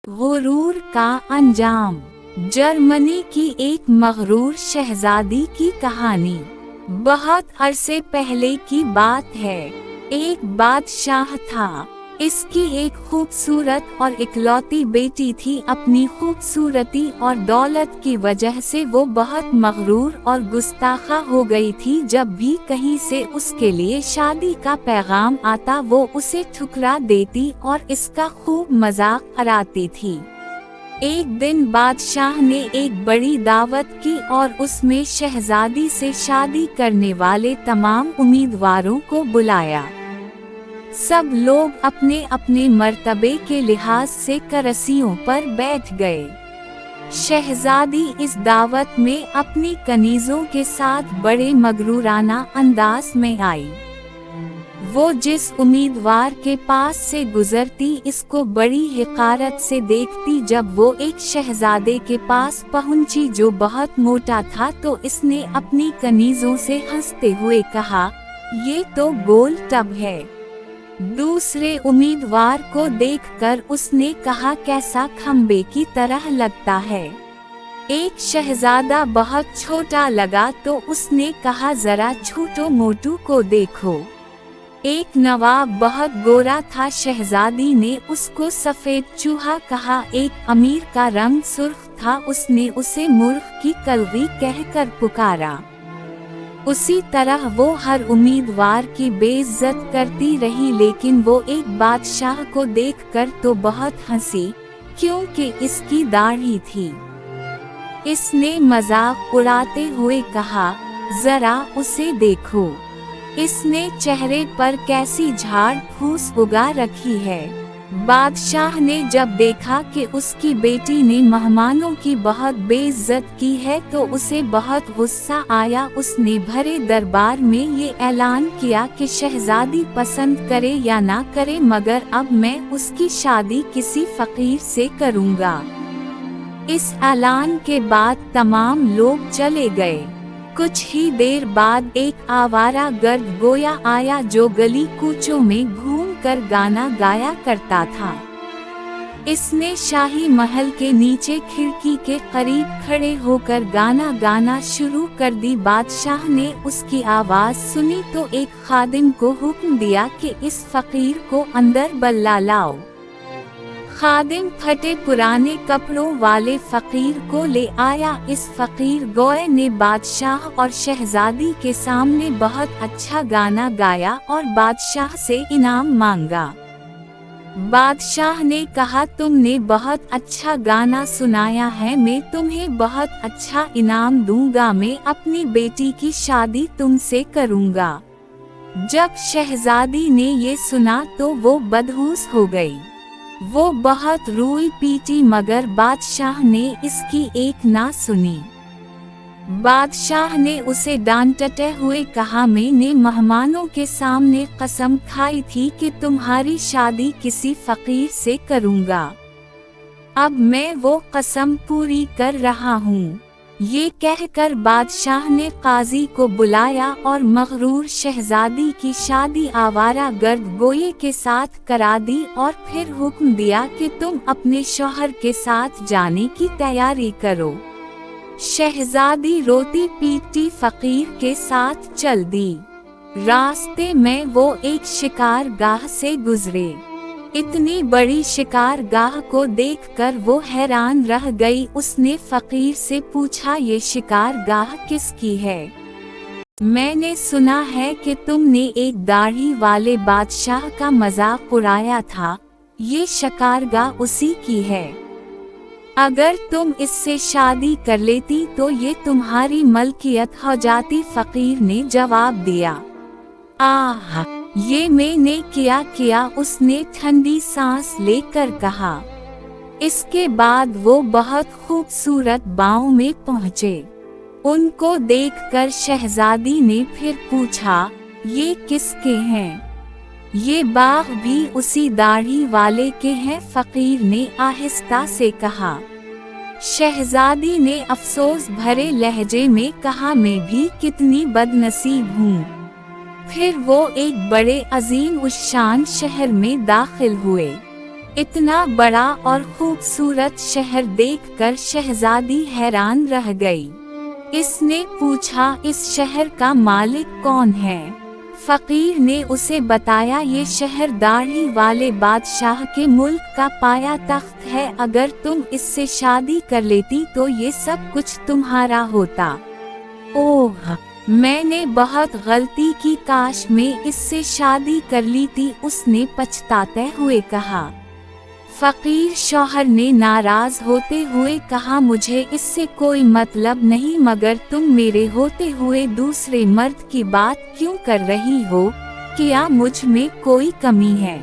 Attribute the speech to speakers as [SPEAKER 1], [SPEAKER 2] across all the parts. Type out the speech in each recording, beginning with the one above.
[SPEAKER 1] गुरूर का अंजाम। जर्मनी की एक मगरूर शहजादी की कहानी। बहुत अरसे पहले की बात है। एक बादशाह था। इसकी एक खूबसूरत और इकलौती बेटी थी। अपनी खूबसूरती और दौलत की वजह से वो बहुत मगरूर और गुस्ताखा हो गई थी। जब भी कहीं से उसके लिए शादी का पैगाम आता वो उसे ठुकरा देती और इसका खूब मजाक उड़ाती थी। एक दिन बादशाह ने एक बड़ी दावत की और उसमें शहजादी से शादी करने वाले तमाम उम्मीदवारों को बुलाया। सब लोग अपने अपने मर्तबे के लिहाज से कुर्सियों पर बैठ गए। शहजादी इस दावत में अपनी कनीजों के साथ बड़े मगरूराना अंदाज में आई। वो जिस उम्मीदवार के पास से गुजरती इसको बड़ी हिकारत से देखती। जब वो एक शहजादे के पास पहुंची जो बहुत मोटा था तो इसने अपनी कनीजों से हंसते हुए कहा, ये तो गोल टब है। दूसरे उम्मीदवार को देखकर उसने कहा, कैसा खंबे की तरह लगता है। एक शहजादा बहुत छोटा लगा तो उसने कहा, जरा छोटू मोटू को देखो। एक नवाब बहुत गोरा था। शहजादी ने उसको सफेद चूहा कहा। एक अमीर का रंग सुर्ख था। उसने उसे मूर्ख की कलगी कहकर पुकारा। उसी तरह वो हर उम्मीदवार की बेइज्जत करती रही। लेकिन वो एक बादशाह को देखकर तो बहुत हंसी, क्योंकि इसकी दाढ़ी थी। इसने मजाक उड़ाते हुए कहा, जरा उसे देखो, इसने चेहरे पर कैसी झाड़ फूस उगा रखी है। बादशाह ने जब देखा कि उसकी बेटी ने मेहमानों की बहुत बेइज्जत की है तो उसे बहुत गुस्सा आया। उसने भरे दरबार में ये ऐलान किया कि शहजादी पसंद करे या ना करे मगर अब मैं उसकी शादी किसी फकीर से करूँगा। इस ऐलान के बाद तमाम लोग चले गए। कुछ ही देर बाद एक आवारा गर्द गोया आया जो गली कूचों में घूमकर गाना गाया करता था। इसने शाही महल के नीचे खिड़की के करीब खड़े होकर गाना गाना शुरू कर दी। बादशाह ने उसकी आवाज सुनी तो एक खादिम को हुक्म दिया कि इस फकीर को अंदर बुला लाओ। खादिम फटे पुराने कपड़ों वाले फकीर को ले आया। इस फकीर गोए ने बादशाह और शहजादी के सामने बहुत अच्छा गाना गाया और बादशाह से इनाम मांगा। बादशाह ने कहा, तुमने बहुत अच्छा गाना सुनाया है, मैं तुम्हें बहुत अच्छा इनाम दूंगा। मैं अपनी बेटी की शादी तुमसे करूंगा। जब शहजादी ने ये सुना तो वो बदहोश हो गई। वो बहुत रोई पीटी मगर बादशाह ने इसकी एक ना सुनी। बादशाह ने उसे डांटते हुए कहा, मैंने मेहमानों के सामने कसम खाई थी कि तुम्हारी शादी किसी फकीर से करूंगा। अब मैं वो कसम पूरी कर रहा हूँ। ये कहकर बादशाह ने काजी को बुलाया और मगरूर शहजादी की शादी आवारा गर्द गोये के साथ करा दी और फिर हुक्म दिया कि तुम अपने शौहर के साथ जाने की तैयारी करो। शहजादी रोती पीटती फकीर के साथ चल दी। रास्ते में वो एक शिकारगाह से गुजरे। इतनी बड़ी शिकारगाह को देखकर वो हैरान रह गई। उसने फकीर से पूछा, ये शिकारगाह किसकी है? मैंने सुना है कि तुमने एक दाढ़ी वाले बादशाह का मजाक उड़ाया था। ये शिकारगाह उसी की है। अगर तुम इससे शादी कर लेती तो ये तुम्हारी मलकियत हो जाती। फकीर ने जवाब दिया, आह, ये मैंने किया। उसने ठंडी सांस लेकर कहा। इसके बाद वो बहुत खूबसूरत बागों में पहुँचे। उनको देखकर शहजादी ने फिर पूछा, ये किसके हैं? ये बाग भी उसी दाढ़ी वाले के हैं, फकीर ने आहिस्ता से कहा। शहजादी ने अफसोस भरे लहजे में कहा, मैं भी कितनी बदनसीब हूँ। फिर वो एक बड़े अजीम उस शान शहर में दाखिल हुए। इतना बड़ा और खूबसूरत शहर देखकर शहजादी हैरान रह गई। इसने पूछा, इस शहर का मालिक कौन है? फकीर ने उसे बताया, ये शहर दाढ़ी वाले बादशाह के मुल्क का पाया तख्त है। अगर तुम इससे शादी कर लेती तो ये सब कुछ तुम्हारा होता। ओह, मैंने बहुत गलती की, काश मैं इससे शादी कर ली थी, उसने पछताते हुए कहा। फकीर शौहर ने नाराज होते हुए कहा, मुझे इससे कोई मतलब नहीं, मगर तुम मेरे होते हुए दूसरे मर्द की बात क्यों कर रही हो? क्या मुझ में कोई कमी है?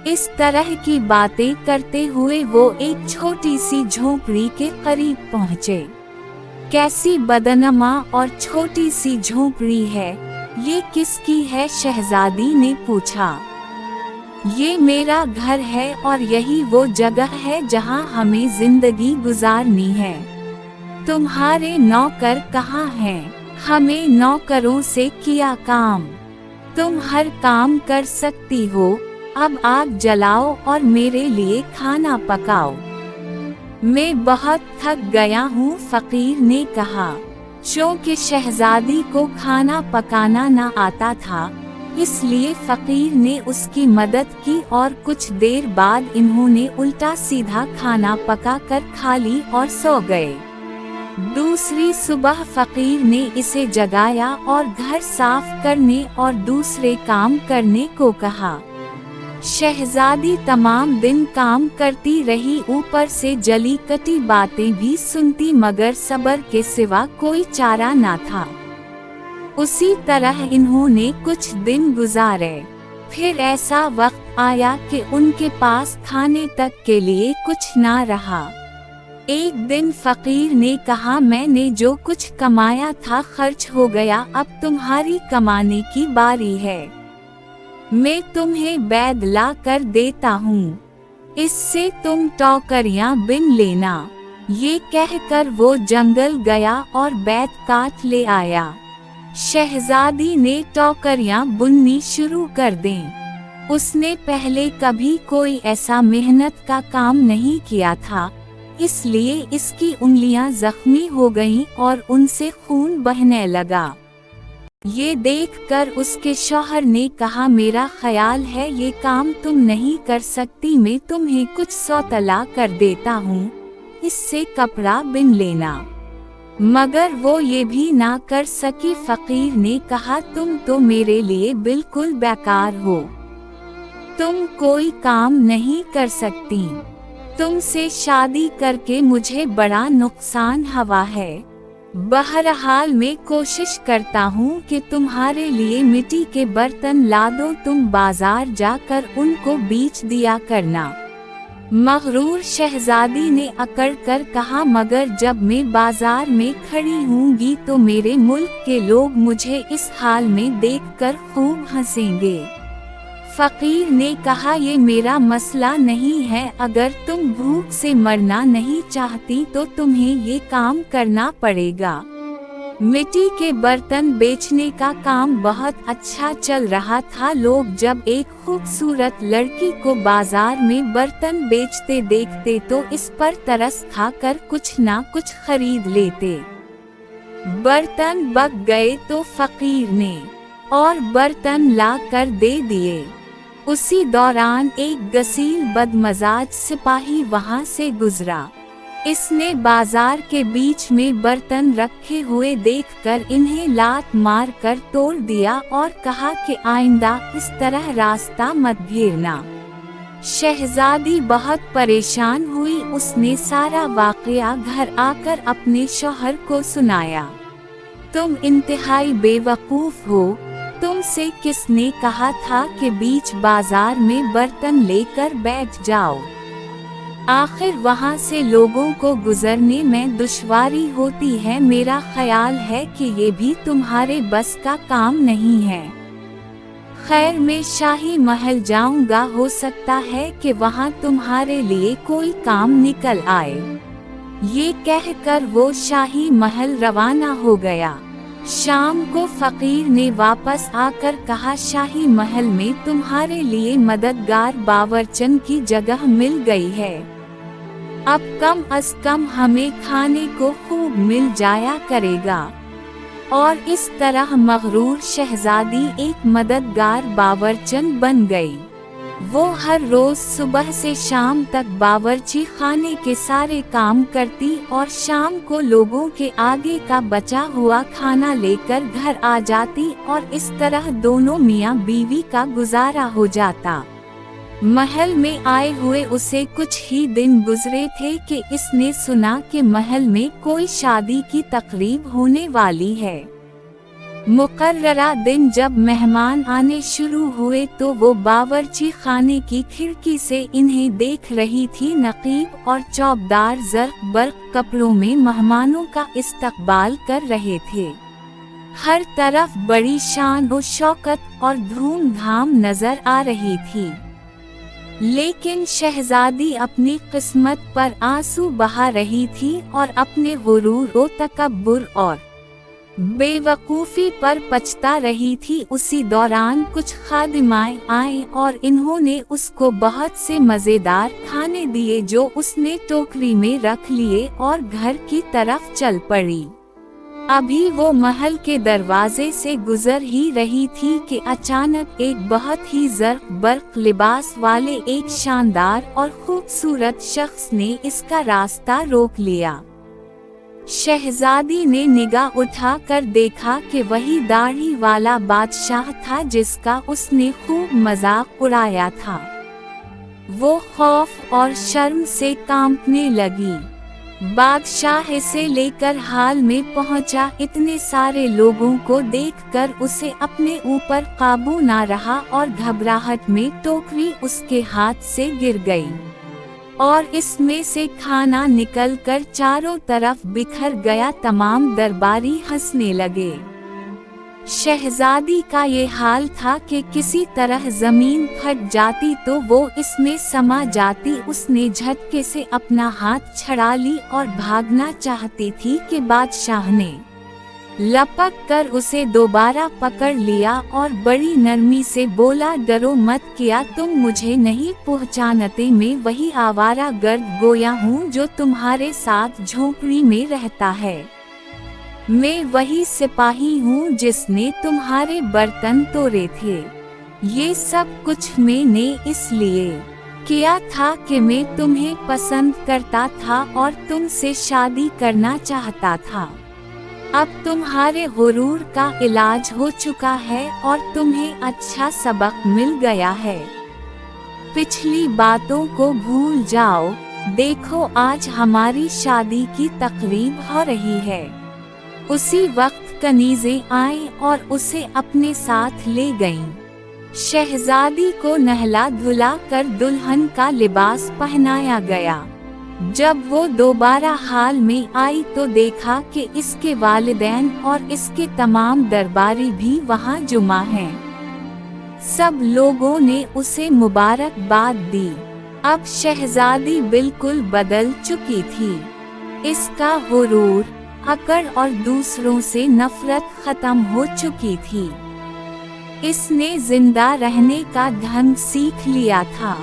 [SPEAKER 1] इस तरह की बातें करते हुए वो एक छोटी सी झोंपड़ी के करीब पहुँचे। कैसी बदनमा और छोटी सी झोंपड़ी है, ये किसकी है? शहजादी ने पूछा। ये मेरा घर है और यही वो जगह है जहाँ हमें जिंदगी गुजारनी है। तुम्हारे नौकर कहाँ हैं? हमें नौकरों से किया काम। तुम हर काम कर सकती हो। अब आग जलाओ और मेरे लिए खाना पकाओ। मैं बहुत थक गया हूँ, फकीर ने कहा। क्योंकि शहजादी को खाना पकाना न आता था, इसलिए फकीर ने उसकी मदद की और कुछ देर बाद इन्होंने उल्टा सीधा खाना पका कर खा ली और सो गए। दूसरी सुबह फकीर ने इसे जगाया और घर साफ करने और दूसरे काम करने को कहा। शहजादी तमाम दिन काम करती रही, ऊपर से जली कटी बातें भी सुनती, मगर सब्र के सिवा कोई चारा न था। उसी तरह इन्होंने कुछ दिन गुजारे। फिर ऐसा वक्त आया कि उनके पास खाने तक के लिए कुछ ना रहा। एक दिन फकीर ने कहा, मैंने जो कुछ कमाया था खर्च हो गया, अब तुम्हारी कमाने की बारी है। मैं तुम्हें बैद ला कर देता हूँ, इससे तुम टोकरियाँ बिन लेना। ये कहकर वो जंगल गया और बैद काट ले आया। शहजादी ने टोकरियां बुननी शुरू कर दें। उसने पहले कभी कोई ऐसा मेहनत का काम नहीं किया था, इसलिए इसकी उंगलियां जख्मी हो गईं और उनसे खून बहने लगा। ये देखकर उसके शौहर ने कहा, मेरा ख्याल है ये काम तुम नहीं कर सकती, मैं तुम्हें कुछ सौतला कर देता हूँ, इससे कपड़ा बिन लेना। मगर वो ये भी ना कर सकी। फकीर ने कहा, तुम तो मेरे लिए बिल्कुल बेकार हो, तुम कोई काम नहीं कर सकती। तुमसे शादी करके मुझे बड़ा नुकसान हुआ है। बहरहाल मैं कोशिश करता हूँ कि तुम्हारे लिए मिट्टी के बर्तन ला दूं, तुम बाजार जाकर उनको बेच दिया करना। मगरूर शहजादी ने अकड़ कर कहा, मगर जब मैं बाजार में खड़ी होंगी तो मेरे मुल्क के लोग मुझे इस हाल में देखकर खूब हंसेंगे। फकीर ने कहा, ये मेरा मसला नहीं है, अगर तुम भूख से मरना नहीं चाहती तो तुम्हें ये काम करना पड़ेगा। मिट्टी के बर्तन बेचने का काम बहुत अच्छा चल रहा था। लोग जब एक खूबसूरत लड़की को बाजार में बर्तन बेचते देखते तो इस पर तरस खाकर कुछ ना कुछ खरीद लेते। बर्तन बक गए तो फकीर ने और बर्तन ला कर दे दिए। उसी दौरान एक गसील बदमजाज सिपाही वहां से गुजरा। इसने बाजार के बीच में बर्तन रखे हुए देखकर इन्हें लात मार कर तोड़ दिया और कहा कि आइंदा इस तरह रास्ता मत घेरना। शहजादी बहुत परेशान हुई। उसने सारा वाकया घर आकर अपने शौहर को सुनाया। तुम इंतहाई बेवकूफ हो, तुमसे किसने कहा था कि बीच बाजार में बर्तन लेकर बैठ जाओ? आखिर वहां से लोगों को गुजरने में दुश्वारी होती है। मेरा ख्याल है कि ये भी तुम्हारे बस का काम नहीं है। खैर, मैं शाही महल जाऊंगा, हो सकता है कि वहां तुम्हारे लिए कोई काम निकल आए। ये कहकर वो शाही महल रवाना हो गया। शाम को फकीर ने वापस आकर कहा, शाही महल में तुम्हारे लिए मददगार बावर्चन की जगह मिल गई है। अब कम अज कम हमें खाने को खूब मिल जाया करेगा। और इस तरह मगरूर शहजादी एक मददगार बावर्चन बन गई। वो हर रोज सुबह से शाम तक बावर्ची खाने के सारे काम करती और शाम को लोगों के आगे का बचा हुआ खाना लेकर घर आ जाती और इस तरह दोनों मियाँ बीवी का गुजारा हो जाता। महल में आए हुए उसे कुछ ही दिन गुजरे थे कि इसने सुना कि महल में कोई शादी की तकरीब होने वाली है। मुकर्ररा दिन जब मेहमान आने शुरू हुए तो वो बावर्ची खाने की खिड़की से इन्हें देख रही थी। नकीब और चौबदार ज़र्क बर्क कपड़ों में मेहमानों का इस्तकबाल कर रहे थे। हर तरफ बड़ी शान और शौकत और धूमधाम नजर आ रही थी। लेकिन शहजादी अपनी किस्मत पर आंसू बहा रही थी और अपने गुरूर और तकब्बुर और बेवकूफ़ी पर पछता रही थी। उसी दौरान कुछ खादिमाएं आईं और इन्होंने उसको बहुत से मज़ेदार खाने दिए जो उसने टोकरी में रख लिए और घर की तरफ चल पड़ी। अभी वो महल के दरवाजे से गुजर ही रही थी कि अचानक एक बहुत ही ज़र्क बर्क लिबास वाले एक शानदार और खूबसूरत शख्स ने इसका रास्ता रोक लिया। शहजादी ने निगाह उठाकर देखा कि वही दाढ़ी वाला बादशाह था जिसका उसने खूब मजाक उड़ाया था। वो खौफ और शर्म से कांपने लगी। बादशाह इसे लेकर हाल में पहुंचा। इतने सारे लोगों को देखकर उसे अपने ऊपर काबू ना रहा और घबराहट में टोकरी उसके हाथ से गिर गई और इसमें से खाना निकलकर चारों तरफ बिखर गया। तमाम दरबारी हंसने लगे। शहजादी का ये हाल था कि किसी तरह जमीन फट जाती तो वो इसमें समा जाती। उसने झटके से अपना हाथ छड़ा ली और भागना चाहती थी कि बादशाह ने लपक कर उसे दोबारा पकड़ लिया और बड़ी नरमी से बोला, डरो मत, किया तुम मुझे नहीं पहचानते। मैं वही आवारा गर्द गोया हूँ जो तुम्हारे साथ झोंपड़ी में रहता है। मैं वही सिपाही हूँ जिसने तुम्हारे बर्तन तोड़े थे। ये सब कुछ मैंने इसलिए किया था कि मैं तुम्हें पसंद करता था और तुमसे शादी करना चाहता था। अब तुम्हारे गुरूर का इलाज हो चुका है और तुम्हें अच्छा सबक मिल गया है। पिछली बातों को भूल जाओ। देखो, आज हमारी शादी की तकरीब हो रही है। उसी वक्त कनीज़ें आईं और उसे अपने साथ ले गईं। शहजादी को नहला धुला कर दुल्हन का लिबास पहनाया गया। जब वो दोबारा हाल में आई तो देखा कि इसके वालिदैन और इसके तमाम दरबारी भी वहाँ जुमा हैं। सब लोगों ने उसे मुबारकबाद दी। अब शहजादी बिल्कुल बदल चुकी थी। इसका गुरूर, अकड़ और दूसरों से नफरत खत्म हो चुकी थी। इसने जिंदा रहने का ढंग सीख लिया था।